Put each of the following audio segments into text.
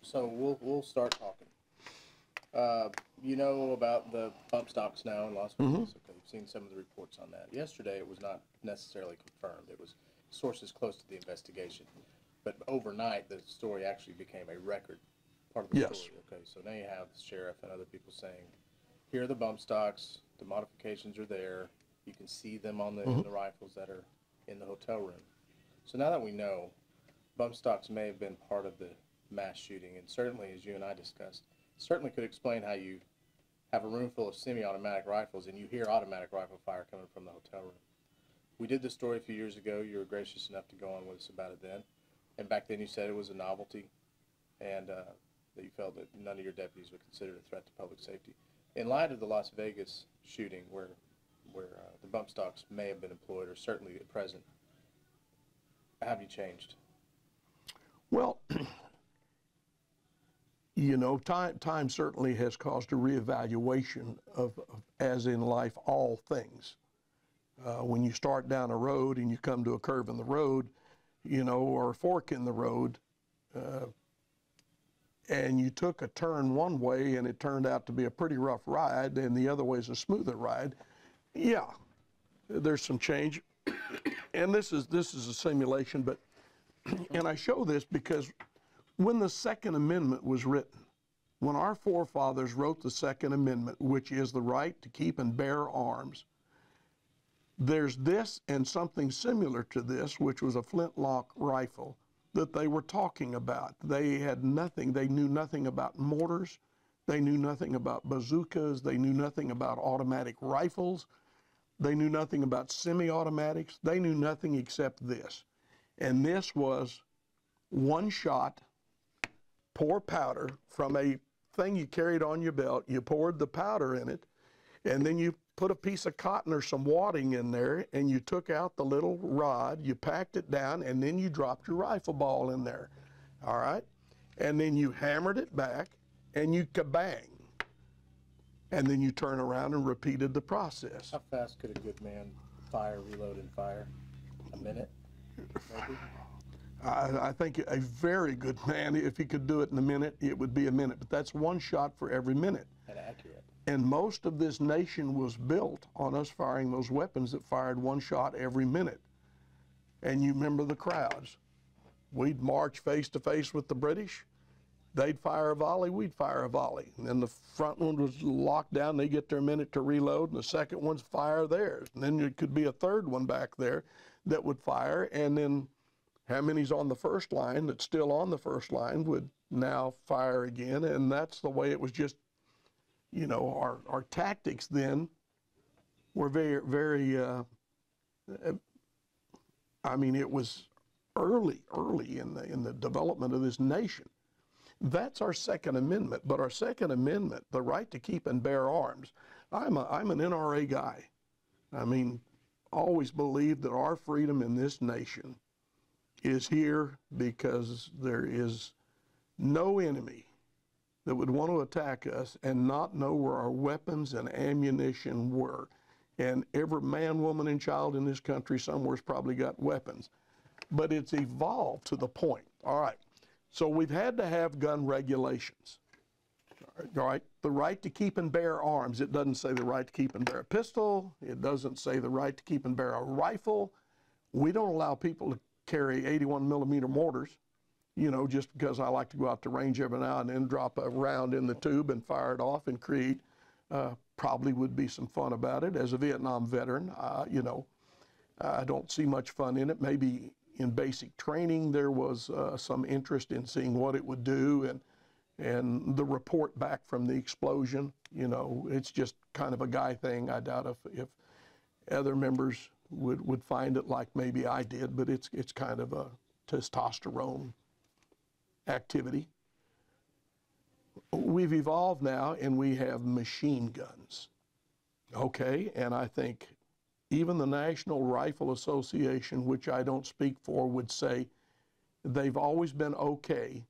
So we'll start talking. You know about the bump stocks now in Las Vegas. Okay, you've seen some of the reports on that. Yesterday, it was not necessarily confirmed. It was sources close to the investigation. But overnight, the story actually became a record part of the Yes. story. Okay, so now you have the sheriff and other people saying, here are the bump stocks. The modifications are there. You can see them on in the rifles that are in the hotel room. So now that we know, bump stocks may have been part of the mass shooting, and certainly, as you and I discussed, certainly could explain how you have a room full of semi-automatic rifles and you hear automatic rifle fire coming from the hotel room. We did this story a few years ago. You were gracious enough to go on with us about it then. And back then you said it was a novelty and that you felt that none of your deputies would consider it a threat to public safety. In light of the Las Vegas shooting where the bump stocks may have been employed or certainly present, how have you changed? Well, you know, time certainly has caused a reevaluation of, as in life, all things. When you start down a road and you come to a curve in the road, you know, or a fork in the road, and you took a turn one way and it turned out to be a pretty rough ride and the other way is a smoother ride, yeah, there's some change. And this is a simulation, but, and I show this because when the Second Amendment was written, when our forefathers wrote the Second Amendment, which is the right to keep and bear arms, there's this and something similar to this, which was a flintlock rifle that they were talking about. They had nothing, they knew nothing about mortars, they knew nothing about bazookas, they knew nothing about automatic rifles, they knew nothing about semi-automatics, they knew nothing except this. And this was one shot, pour powder from a thing you carried on your belt, you poured the powder in it, and then you put a piece of cotton or some wadding in there, and you took out the little rod, you packed it down, and then you dropped your rifle ball in there, all right? And then you hammered it back, and you kabang. And then you turn around and repeated the process. How fast could a good man fire, reload, and fire? A minute, maybe? I think a very good man, if he could do it in a minute, it would be a minute. But that's one shot for every minute. And accurate. And most of this nation was built on us firing those weapons that fired one shot every minute. And you remember the crowds. We'd march face to face with the British. They'd fire a volley, we'd fire a volley. And then the front one was locked down, they get their minute to reload, and the second one's fire theirs. And then there could be a third one back there that would fire, and then how many's on the first line that's still on the first line would now fire again. And that's the way it was. Just, you know, our tactics then were very, I mean, it was early in the development of this nation. That's our Second Amendment. But our Second Amendment, the right to keep and bear arms, I'm an NRA guy. I mean, always believed that our freedom in this nation is here because there is no enemy that would want to attack us and not know where our weapons and ammunition were. And every man, woman, and child in this country somewhere's probably got weapons. But it's evolved to the point. All right, so we've had to have gun regulations. All right, the right to keep and bear arms. It doesn't say the right to keep and bear a pistol. It doesn't say the right to keep and bear a rifle. We don't allow people to carry 81 millimeter mortars, you know, just because I like to go out to range every now and then, drop a round in the tube and fire it off and create, probably would be some fun about it. As a Vietnam veteran, you know, I don't see much fun in it. Maybe in basic training there was some interest in seeing what it would do and the report back from the explosion. You know, it's just kind of a guy thing. I doubt if other members would find it like maybe I did, but it's kind of a testosterone activity. We've evolved now and we have machine guns. Okay, and I think even the National Rifle Association, which I don't speak for, would say they've always been okay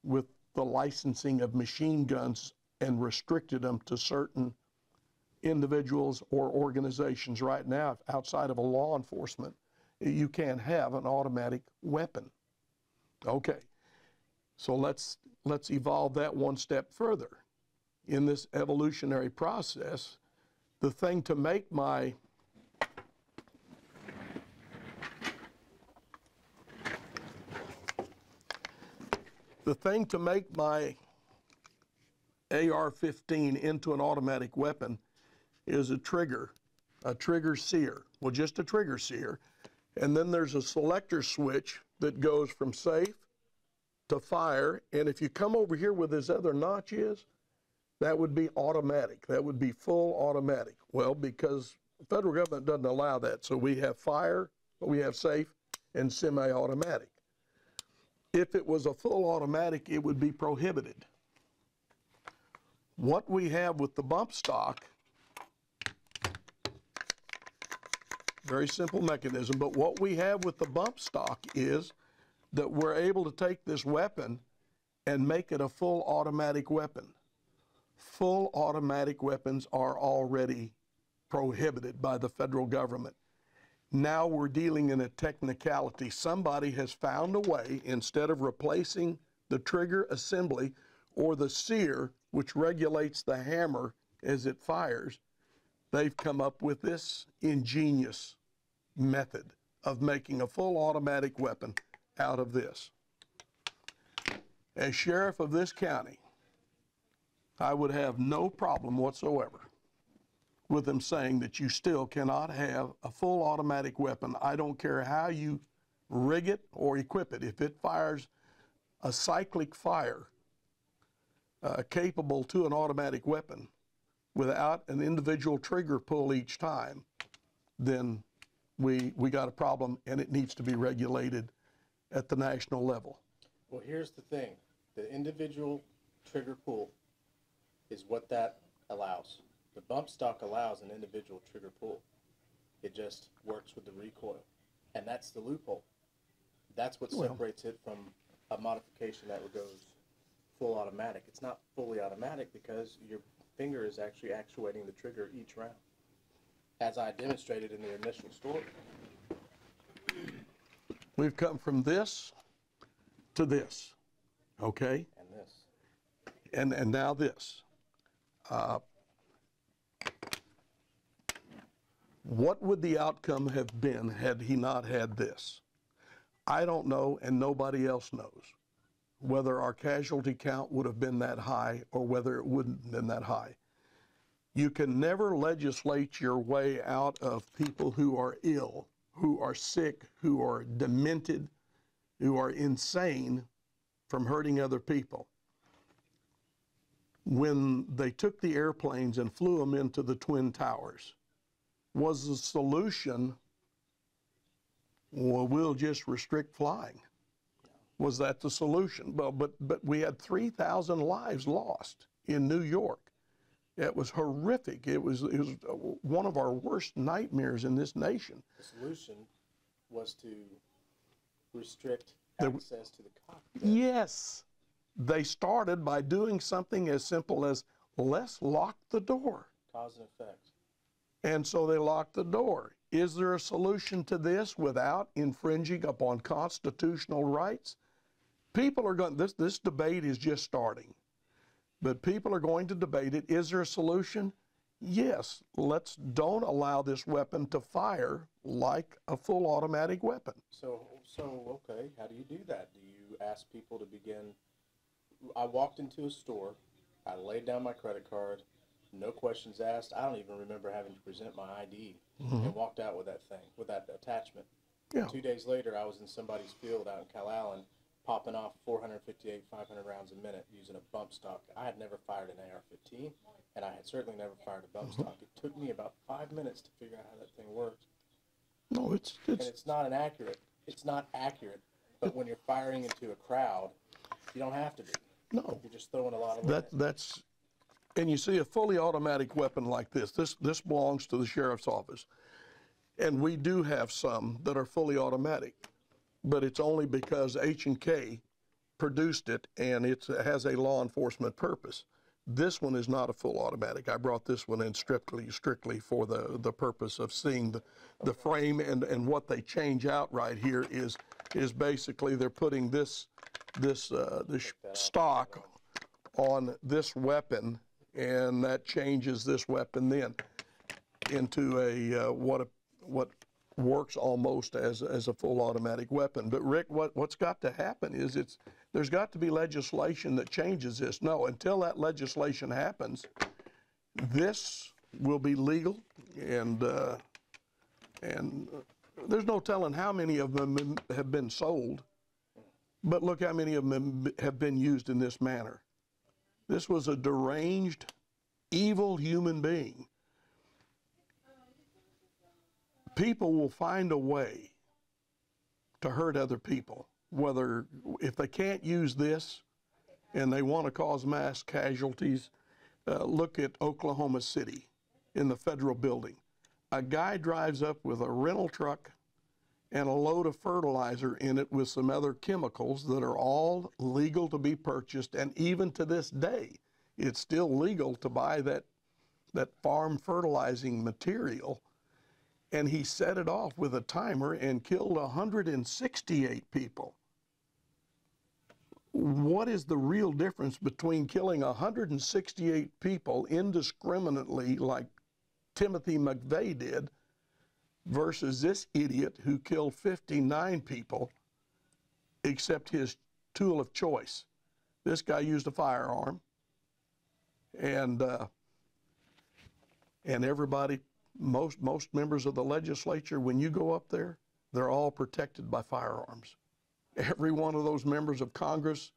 with the licensing of machine guns and restricted them to certain individuals or organizations. Right now, outside of a law enforcement, you can't have an automatic weapon. Okay, so let's let's evolve that one step further. In this evolutionary process, the thing to make my AR-15 into an automatic weapon is a trigger sear. Well, just a trigger sear. And then there's a selector switch that goes from safe to fire. And if you come over here where this other notch is, that would be automatic. That would be full automatic. Well, because the federal government doesn't allow that. So we have fire, we have safe, and semi-automatic. If it was a full automatic, it would be prohibited. What we have with the bump stock, very simple mechanism, but what we have with the bump stock is that we're able to take this weapon and make it a full automatic weapon. Full automatic weapons are already prohibited by the federal government. Now we're dealing in a technicality. Somebody has found a way, instead of replacing the trigger assembly or the sear, which regulates the hammer as it fires, they've come up with this ingenious method of making a full automatic weapon out of this. As sheriff of this county, I would have no problem whatsoever with them saying that you still cannot have a full automatic weapon. I don't care how you rig it or equip it. If it fires a cyclic fire capable to an automatic weapon without an individual trigger pull each time, then we got a problem, and it needs to be regulated at the national level. Well, here's the thing. The individual trigger pull is what that allows. The bump stock allows an individual trigger pull. It just works with the recoil. And that's the loophole. That's what separates it from a modification that goes full automatic. It's not fully automatic because your finger is actually actuating the trigger each round, as I demonstrated in the initial story. We've come from this to this, okay? And this. And now this. What would the outcome have been had he not had this? I don't know, and nobody else knows, whether our casualty count would have been that high or whether it wouldn't have been that high. You can never legislate your way out of people who are ill, who are sick, who are demented, who are insane from hurting other people. When they took the airplanes and flew them into the Twin Towers, was the solution, well, we'll just restrict flying? Was that the solution? Well, but we had 3,000 lives lost in New York. It was horrific. It was one of our worst nightmares in this nation. The solution was to restrict access to the cockpit. Yes. They started by doing something as simple as, let's lock the door. Cause and effect. And so they locked the door. Is there a solution to this without infringing upon constitutional rights? People are going, this debate is just starting, but people are going to debate it. Is there a solution? Yes. Don't allow this weapon to fire like a full automatic weapon. So okay, how do you do that? Do you ask people to begin? I walked into a store, I laid down my credit card, no questions asked. I don't even remember having to present my ID, and walked out with that thing, with that attachment. Yeah. 2 days later, I was in somebody's field out in Kaelin, popping off 458, 500 rounds a minute using a bump stock. I had never fired an AR-15, and I had certainly never fired a bump stock. It took me about 5 minutes to figure out how that thing worked. No, And it's not inaccurate. It's not accurate. But when you're firing into a crowd, you don't have to be. no. You're just throwing a lot of lead. And you see a fully automatic weapon like this. This belongs to the sheriff's office. And we do have some that are fully automatic, but it's only because H&K produced it and it has a law enforcement purpose. This one is not a full automatic. I brought this one in strictly for the purpose of seeing the frame, and what they change out right here is basically they're putting this this stock on this weapon, and that changes this weapon then into a what works almost as a full automatic weapon. But Rick, what's got to happen is there's got to be legislation that changes this. No, until that legislation happens, this will be legal, and there's no telling how many of them have been sold, but look how many of them have been used in this manner. This was a deranged, evil human being. People will find a way to hurt other people, whether if they can't use this and they want to cause mass casualties. Look at Oklahoma City in the federal building. A guy drives up with a rental truck and a load of fertilizer in it with some other chemicals that are all legal to be purchased, and even to this day, it's still legal to buy that farm fertilizing material. And he set it off with a timer and killed 168 people. What is the real difference between killing 168 people indiscriminately like Timothy McVeigh did versus this idiot who killed 59 people except his tool of choice? This guy used a firearm, and everybody, most members of the legislature, when you go up there, they're all protected by firearms. Every one of those members of Congress,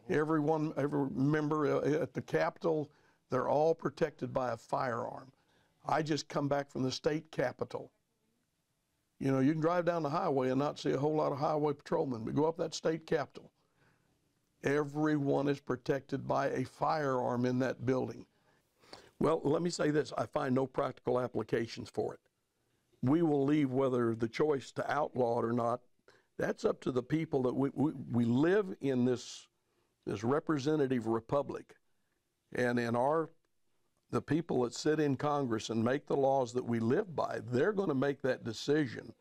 every member at the Capitol, they're all protected by a firearm. I just come back from the state capitol. You know, you can drive down the highway and not see a whole lot of highway patrolmen, but go up that state capitol. Everyone is protected by a firearm in that building. Well, let me say this, I find no practical applications for it. We will leave whether the choice to outlaw it or not. That's up to the people that we live in this representative republic. And in the people that sit in Congress and make the laws that we live by, they're going to make that decision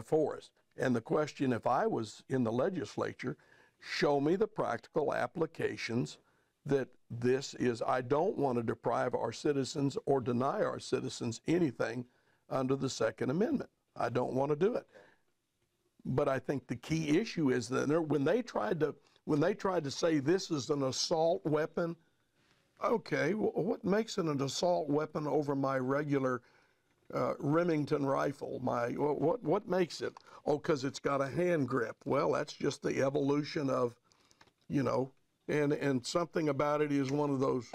for us. And the question, if I was in the legislature, show me the practical applications that this is. I don't want to deprive our citizens or deny our citizens anything under the Second Amendment. I don't want to do it. But I think the key issue is that when they tried to say this is an assault weapon, okay, well, what makes it an assault weapon over my regular Remington rifle? What makes it? Oh, because it's got a hand grip. Well, that's just the evolution of, you know, and something about it is one of those.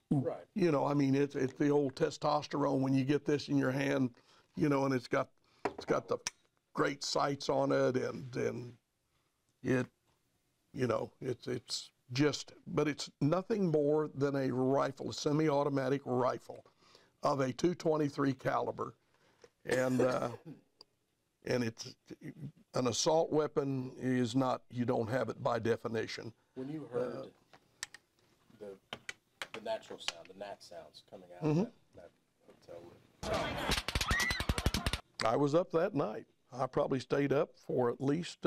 Right. You know, I mean, it's the old testosterone when you get this in your hand, you know, and it's got the great sights on it, and it, you know, it's just, but it's nothing more than a rifle, a semi-automatic rifle of a .223 caliber, and it's an assault weapon is not. You don't have it by definition. When you heard the natural sound, the gnat sounds coming out of that hotel room. I was up that night. I probably stayed up for at least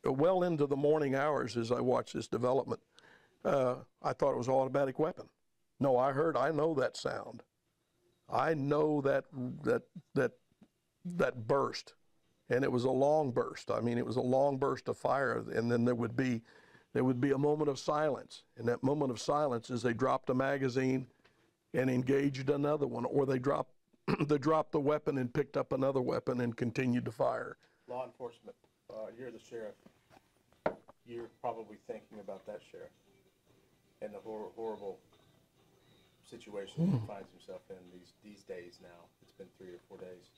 well into the morning hours as I watched this development. I thought it was an automatic weapon. No, I know that sound. I know that burst, and it was a long burst. I mean, it was a long burst of fire, and then there would be a moment of silence. And that moment of silence is they dropped a magazine and engaged another one, or they dropped the weapon and picked up another weapon and continued to fire. Law enforcement, you're the sheriff. You're probably thinking about that sheriff and the horrible situation he finds himself in these days now. It's been 3 or 4 days.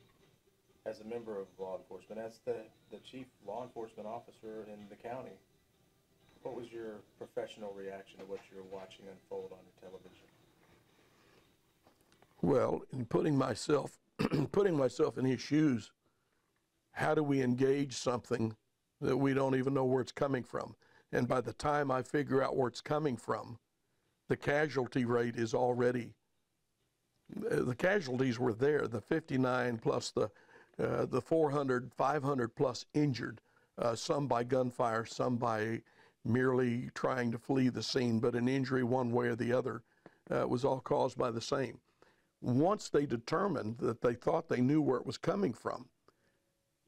As a member of law enforcement, as the chief law enforcement officer in the county, what was your professional reaction to what you're watching unfold on your television? Well, in putting myself in his shoes, how do we engage something that we don't even know where it's coming from? And by the time I figure out where it's coming from, the casualty rate is already, the casualties were there, the 59 plus the 400, 500 plus injured. some by gunfire, some by merely trying to flee the scene, but an injury one way or the other was all caused by the same. Once they determined that they thought they knew where it was coming from,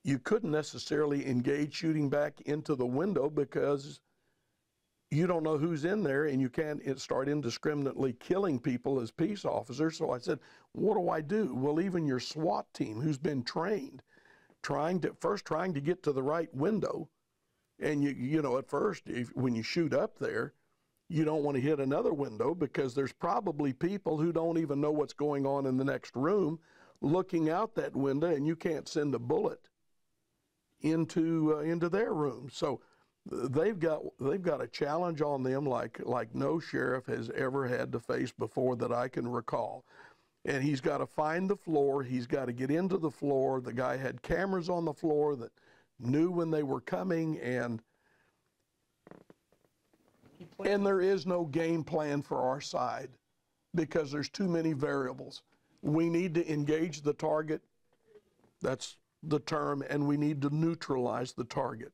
you couldn't necessarily engage shooting back into the window because you don't know who's in there, and you can't start indiscriminately killing people as peace officers. So I said, what do I do? Well, even your SWAT team, who's been trained, trying to get to the right window, and you know, at first, when you shoot up there, you don't want to hit another window because there's probably people who don't even know what's going on in the next room looking out that window, and you can't send a bullet into their room. So they've got a challenge on them like no sheriff has ever had to face before that I can recall. And he's got to find the floor. He's got to get into the floor. The guy had cameras on the floor that knew when they were coming, and there is no game plan for our side because there's too many variables. We need to engage the target. That's the term, and we need to neutralize the target.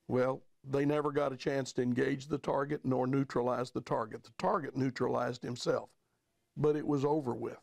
Well, they never got a chance to engage the target nor neutralize the target. The target neutralized himself, but it was over with.